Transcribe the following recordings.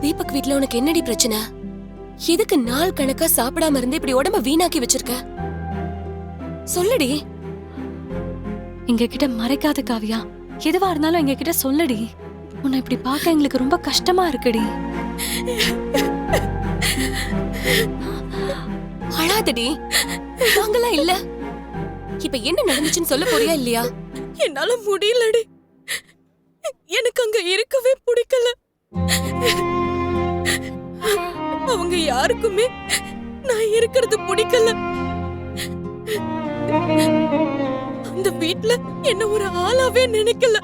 தீபக் வீட்ல உனக்கு என்னடி பிரச்சனை? எதுக்கு நாள் கணக்கா சாப்பிடாம இருந்து இப்படி உடம்ப வீணாக்கி வச்சிருக்க? சொல்லுடி. எங்க கிட்ட மறைக்காத காவியா, எதுவா இருந்தாலும் எங்க கிட்ட சொல்லடி. உன்னை இப்படி பார்க்க எங்களுக்கு ரொம்ப கஷ்டமா இருக்குடி. அழாதடி, நாங்கெல்லாம் இல்ல. இப்ப என்ன நடந்துச்சுன்னு சொல்ல போறியா இல்லையா? என்னால முடியலடி. எனக்கு அங்க இருக்கவே பிடிக்கல. அவங்க யாருக்குமே நான் இருக்கிறது பிடிக்கல. அந்த வீட்ல என்ன ஒரு ஆளாவே நினைக்கல.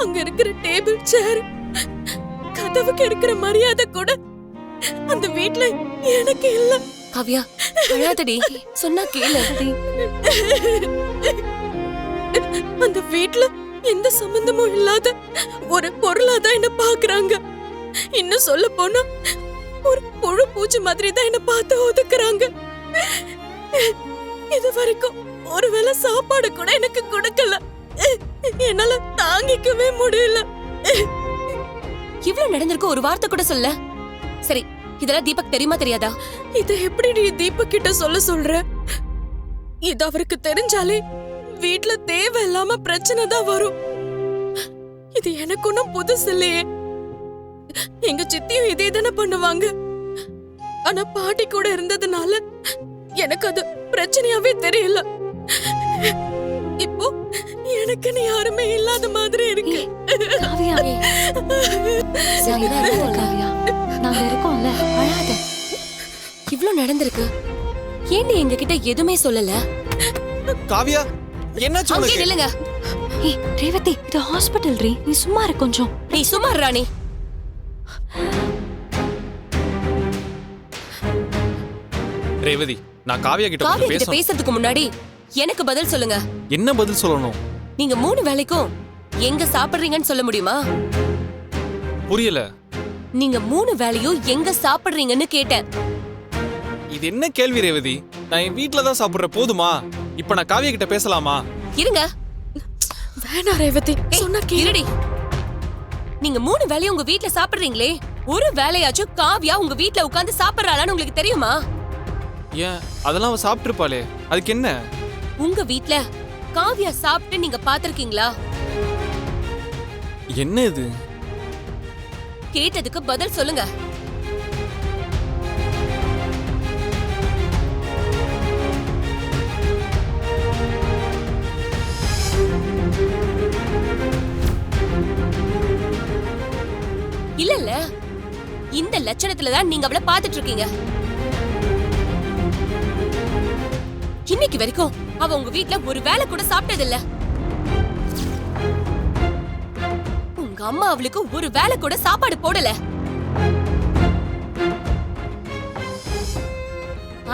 அங்க இருக்கிற டேபிள் சேர், கதவுக்கு இருக்கிற மரியாதை கூட அந்த வீட்ல எனக்கு இல்ல. காவியா அழாதடி, சொன்னா கேளு. அந்த வீட்ல எந்த சம்பந்தமும் இல்லாத ஒரு பொருளாதான் என்ன பாக்குறாங்க. இன்னும் சொல்ல போனா ஒரு புழு பூச்சி மாதிரி தான் என்ன பார்த்து ஒதுக்குறாங்க. இது வரைக்கும் ஒருவேளை சாப்பாடு கூட எனக்கு கொடுக்கல. என்னால தாங்கிக்கவே முடியல. இவ்வளவு நடந்திருக்கு, ஒரு வார்த்தை கூட சொல்ல. சரி, இதெல்லாம் தீபக் தெரியுமா தெரியாதா? இத எப்படி நீ தீபக் கிட்ட சொல்ற? இது அவருக்கு தெரிஞ்சாலே வீட்ல தேவையில்லாம பிரச்சனை தான் வரும். இது எனக்கு ஒன்னும் புதுசு இல்லையே. எங்க சித்தியும் இதே தானே பண்ணுவாங்க. ஆனா பாட்டி கூட இருந்ததுனால எனக்கு அது பிரச்சனையாவே தெரியல. இப்போ எனக்குன்னு யாருமே இல்லாத மாதிரி இருக்கு. காவியா, காவியா, நாங்க இருக்கோம்ல, அழாத. இவ்வளவு நடந்திருக்கு, ஏன் நீ எங்க கிட்ட எதுவுமே சொல்லல? காவியா, என்னாச்சு அங்கே உனக்கு? நில்லுங்க. ஏய் ரேவதி, இது ஹாஸ்பிடல் ரீ, நீ சும்மா இரு கொஞ்சம். நீ சும்மா இரு ராணி. ரேவதி, நான் காவியா கிட்ட காவியா கொஞ்சம் கிட்ட பேசணும். பேசுறதுக்கு முன்னாடி எனக்கு பதில் சொல்லுங்க. என்ன பதில் சொல்லணும்? நீங்க 3 வேளைக்கும் எங்க சாப்பிடுறீங்கன்னு சொல்ல முடியுமா? புரியல. நீங்க 3 வேளையும் எங்க சாப்பிடுறீங்கன்னு கேட்டேன். இது என்ன கேள்வி ரேவதி? நான் என் வீட்ல தான் சாப்பிடுறேன், போதுமா? இப்ப நான் காவியா கிட்ட பேசலாமா? இருங்க. வேணா ரேவதி, சொன்னா இருடி. நீங்க 3 வேளையும் உங்க வீட்ல சாப்பிடுறீங்களே, ஒரு வேளையாச்சும் காவியா உங்க வீட்ல உட்கார்ந்து சாப்பிடுறாளான்னு உங்களுக்கு தெரியுமா? ஏன், அதெல்லாம் அவ சாப்பிட்டுருப்பாளே, அதுக்கு என்ன? உங்க வீட்ல காவியா சாப்பிட்டு நீங்க பாத்திருக்கீங்களா? என்ன இது? கேட்டதுக்கு பதில் சொல்லுங்க. இல்ல, இந்த லட்சணத்துல தான் நீங்க அவளை பாத்துட்டு இருக்கீங்க. இன்னைக்கு வரைக்கும் அவ உங்க வீட்ல ஒரு வேளை கூட சாப்பிட்டது இல்ல. உங்க அம்மா அவளுக்கு ஒரு வேளை கூட சாப்பாடு போடல.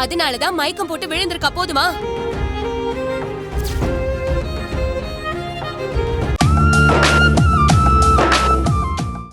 அதனாலதான் மயக்கம் போட்டு விழுந்திருக்கா, போதுமா?